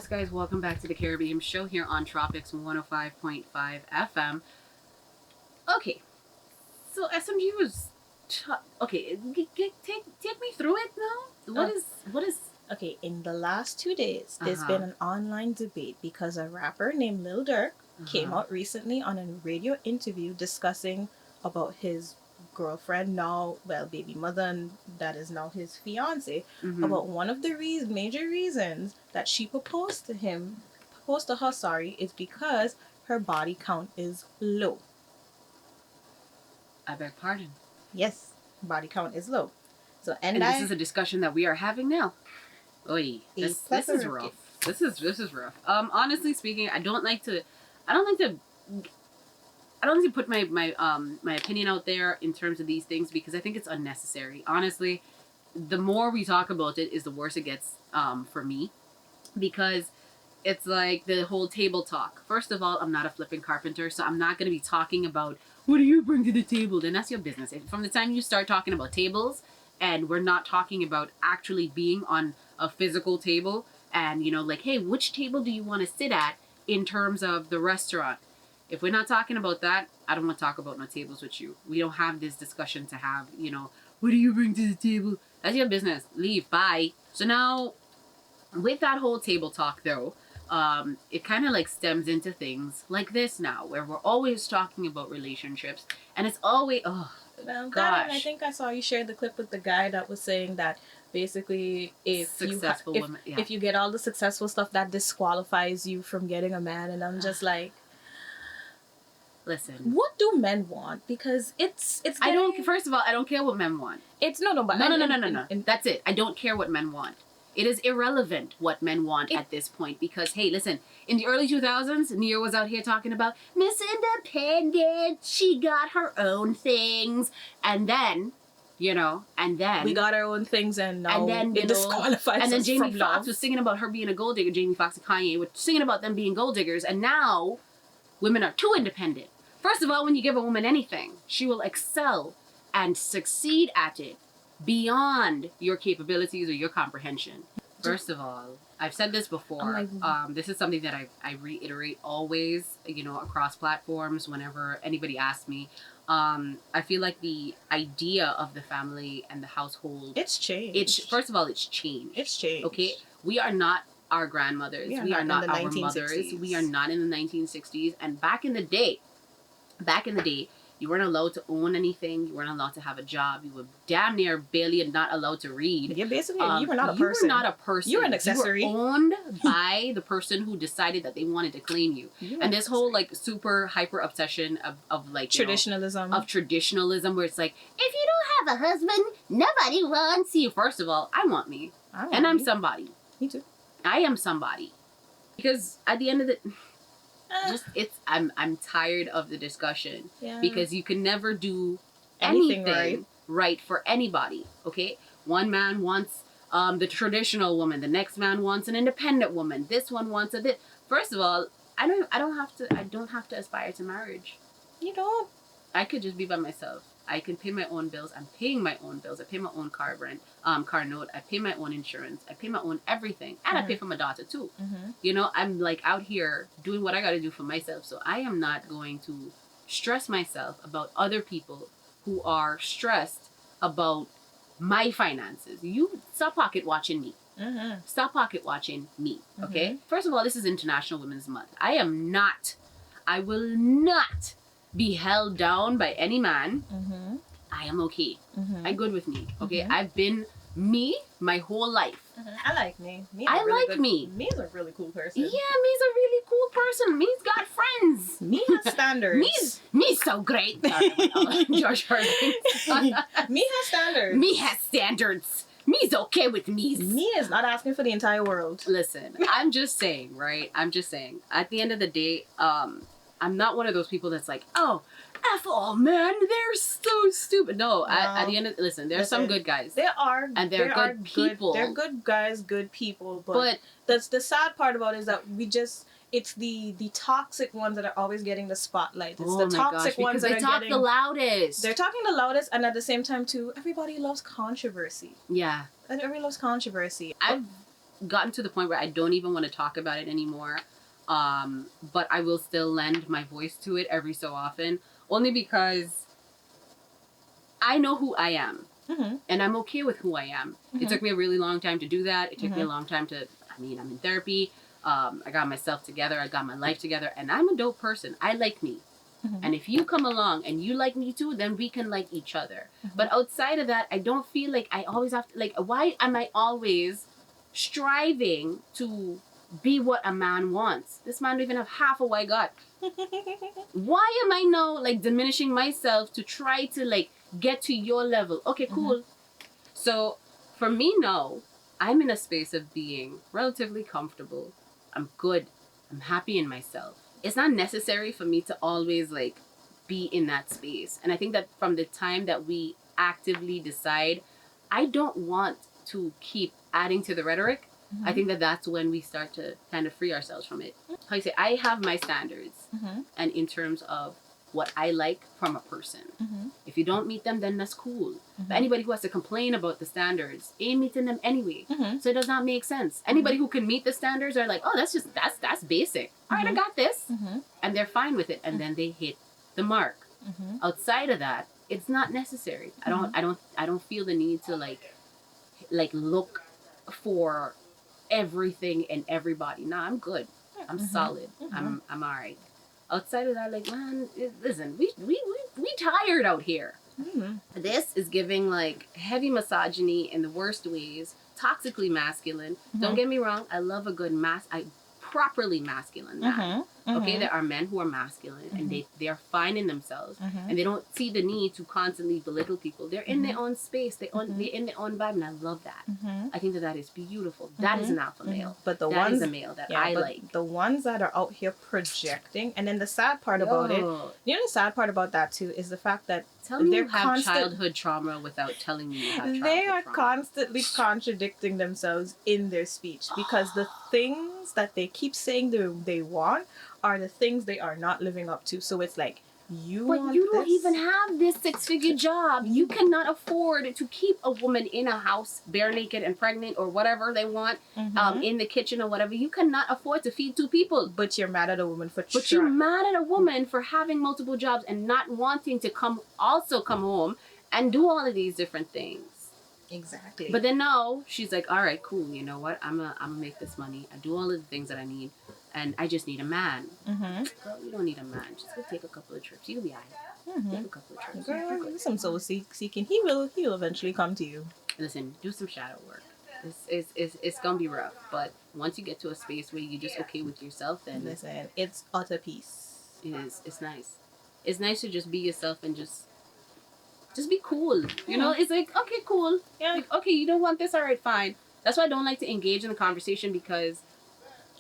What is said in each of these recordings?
Yes, guys, welcome back to the Caribbean Show here on Tropics 105.5 FM. Okay, so SMG was. Okay, take me through it now. What is. Okay, in the last 2 days, there's Uh-huh. been an online debate because a rapper named Lil Durk came out recently on a radio interview discussing about his girlfriend, now, well, baby mother, and that is now his fiance, Mhm. about one of the major reasons that she proposed to her, is because her body count is low. I beg pardon. Yes, body count is low. So And this is a discussion that we are having now. Oy, this is rough. This is rough. Honestly speaking, I don't like to put my opinion out there in terms of these things because I think it's unnecessary. Honestly, the more we talk about it, is the worse it gets for me, because it's like the whole table talk. First of all, I'm not a flipping carpenter, so I'm not going to be talking about what do you bring to the table. Then that's your business. From the time you start talking about tables, and we're not talking about actually being on a physical table, and like, hey, which table do you want to sit at in terms of the restaurant? If we're not talking about that, I don't want to talk about no tables with you. We don't have this discussion to have. What do you bring to the table? That's your business. Leave. Bye. So now, with that whole table talk, though, it kind of like stems into things like this now, where we're always talking about relationships, and it's always, well, gosh. I think I saw you shared the clip with the guy that was saying that basically if you get all the successful stuff, that disqualifies you from getting a man. And I'm just like, listen, what do men want? Because it's first of all, I don't care what men want. It's no. That's it. I don't care what men want. It is irrelevant what men want at this point, because, hey, listen, in the early 2000s, Nia was out here talking about Miss Independent, she got her own things, and then we got our own things, and now it disqualifies us. And then Jamie from Foxx love. was singing about her being a gold digger. Jamie Foxx and Kanye were singing about them being gold diggers, and now women are too independent. First of all, when you give a woman anything, she will excel and succeed at it beyond your capabilities or your comprehension. First of all, I've said this before. This is something that I reiterate always, across platforms whenever anybody asks me. I feel like the idea of the family and the household, it's changed. First of all, it's changed. It's changed. Okay? We are not our grandmothers. We are not our 1960s. mothers. We are not in the 1960s. And back in the day, you weren't allowed to own anything. You weren't allowed to have a job. You were damn near barely not allowed to read. Yeah, basically, you were not a person. You were not a person. You were an accessory. You were owned by the person who decided that they wanted to claim you. And this whole like super hyper obsession of like traditionalism. Of traditionalism, where it's like, if you don't have a husband, nobody wants you. First of all, I want me, and I'm somebody. Me too. I am somebody, because at the end of the I'm tired of the discussion, because you can never do anything right for anybody. Okay, one man wants the traditional woman, the next man wants an independent woman, this one wants a this. First of all, I don't have to aspire to marriage. You don't. I could just be by myself. I can pay my own bills. I'm paying my own bills. I pay my own car rent, car note. I pay my own insurance. I pay my own everything. And I pay for my daughter too. I'm like out here doing what I got to do for myself. So I am not going to stress myself about other people who are stressed about my finances. You stop pocket watching me. Stop pocket watching me. Okay? First of all, this is International Women's Month. I will not be held down by any man. I am okay. I'm good with me. Okay, I've been me my whole life. I like me. I like me. Me's a really cool person. Yeah, me's a really cool person. Me's got friends. Me has standards. Me's so great. George Harvey. Me has standards. Me has standards. Me's okay with me. Me is not asking for the entire world. Listen, I'm just saying, right? I'm just saying. At the end of the day, I'm not one of those people that's like, oh, F all men, they're so stupid. No, at the end of there's some good guys. There are. And they're good people. They're good guys, good people. But that's the sad part about it, is that it's the toxic ones that are always getting the spotlight. It's the toxic ones that they talk the loudest. They're talking the loudest, and at the same time too, everybody loves controversy. Yeah. Everybody loves controversy. gotten to the point where I don't even want to talk about it anymore. But I will still lend my voice to it every so often, only because I know who I am. Mm-hmm. And I'm okay with who I am. Mm-hmm. It took me a really long time to do that. It took me a long time to, I'm in therapy. I got myself together. I got my life together. And I'm a dope person. I like me. Mm-hmm. And if you come along and you like me too, then we can like each other. Mm-hmm. But outside of that, I don't feel like I always have to, like, why am I always striving to be what a man wants? This man don't even have half of what I got. Why am I now like diminishing myself to try to like get to your level? Okay, cool. So for me now, I'm in a space of being relatively comfortable. I'm good. I'm happy in myself. It's not necessary for me to always like be in that space. And I think that from the time that we actively decide, I don't want to keep adding to the rhetoric. I think that that's when we start to kind of free ourselves from it. How you say, I have my standards, and in terms of what I like from a person. If you don't meet them, then that's cool. But anybody who has to complain about the standards ain't meeting them anyway. So it does not make sense. Anybody who can meet the standards are like, oh, that's basic. All right, I got this. And they're fine with it. And then they hit the mark. Outside of that, it's not necessary. I don't feel the need to like look for everything and everybody. Nah, I'm good. I'm solid. I'm all right. Outside of that, like, man, listen, we tired out here. This is giving like heavy misogyny in the worst ways, toxically masculine. Don't get me wrong, I love a good properly masculine man. Okay, there are men who are masculine and they are fine in themselves and they don't see the need to constantly belittle people. They're in their own space. They're in their own vibe, and I love that. I think that is beautiful. That is an alpha male. But that is a male that I like. The ones that are out here projecting, and then the sad part about it, you know, the sad part about that too is the fact that tell me you have childhood trauma without telling me you have childhood they are trauma. constantly contradicting themselves in their speech because the things that they keep saying they want are the things they are not living up to. So it's like, but you don't even have this 6-figure job. You cannot afford to keep a woman in a house bare naked and pregnant or whatever they want in the kitchen or whatever. You cannot afford to feed 2 people. But you're mad at a woman for But you're mad at a woman for having multiple jobs and not wanting to come home and do all of these different things. Exactly. But then now she's like, all right, cool. You know what? I'm gonna make this money. I do all of the things that I need, and I just need a man. Girl, you don't need a man. Just go take a couple of trips. You'll be alright. Take a couple of trips. Girl, do some soul seeking. He will eventually come to you. Listen, do some shadow work. It's gonna be rough, but once you get to a space where you're just okay with yourself, then listen, it's utter peace. It is. It's nice. It's nice to just be yourself and just be cool. You know, it's like, okay, cool. Yeah. Like, okay, you don't want this, all right, fine. That's why I don't like to engage in the conversation, because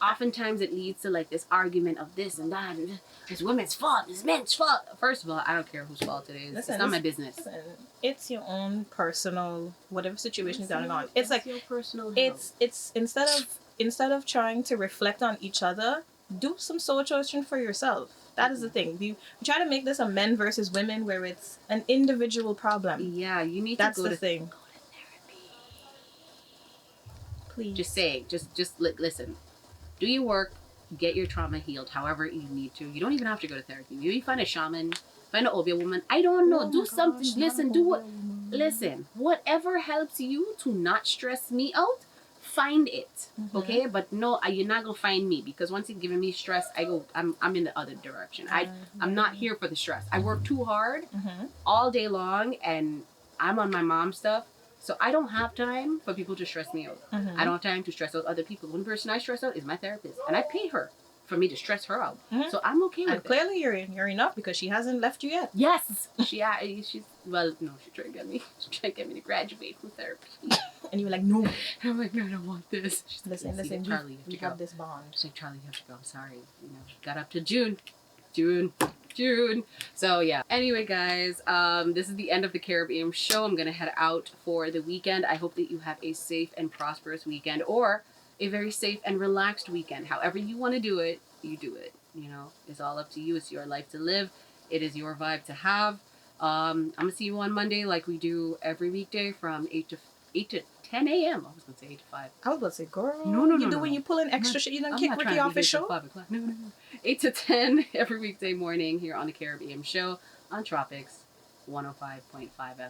oftentimes it leads to like this argument of this and that, and it's women's fault, it's men's fault. First of all, I don't care whose fault it is. Listen, it's not my business. Listen, it's your own personal whatever situation is going on. It's like your personal. It's instead of trying to reflect on each other, do some soul searching for yourself. That is the thing. We try to make this a men versus women where it's an individual problem. Yeah, you need That's to go the to thing. Go to therapy. Please. Just saying. Just listen. Do your work. Get your trauma healed however you need to. You don't even have to go to therapy. Maybe find a shaman. Find an Obia woman. I don't know. Do something. Listen. Do what. Listen. Whatever helps you to not stress me out. Find it, okay? But no, you're not gonna find me, because once you're giving me stress, I'm in the other direction. I'm not here for the stress. I work too hard all day long, and I'm on my mom stuff, so I don't have time for people to stress me out. I don't have time to stress out other people. One person I stress out is my therapist, and I pay her for me to stress her out. So I'm okay with it. Clearly you're enough, because she hasn't left you yet. Yes, she's well, no, she tried to get me to graduate from therapy. And you were like, no. And I'm like, no, I don't want this. She's listen, like, Charlie, we have this bond. She's like, Charlie, you have to go. I'm sorry. You know, got up to June. So yeah. Anyway, guys, this is the end of the Caribbean show. I'm gonna head out for the weekend. I hope that you have a safe and prosperous weekend, or a very safe and relaxed weekend. However you want to do it, you do it. You know, it's all up to you. It's your life to live. It is your vibe to have. I'm gonna see you on Monday, like we do every weekday from 8 to 8 to 10 a.m. I was going to say 8 to 5. I was about to say, girl, No, no, no, you do no, when no. you pull in extra shit, you don't kick Ricky off his show? 5 o'clock. No, no, no. 8 to 10 every weekday morning here on the Caribbean Show on Tropics 105.5 FM.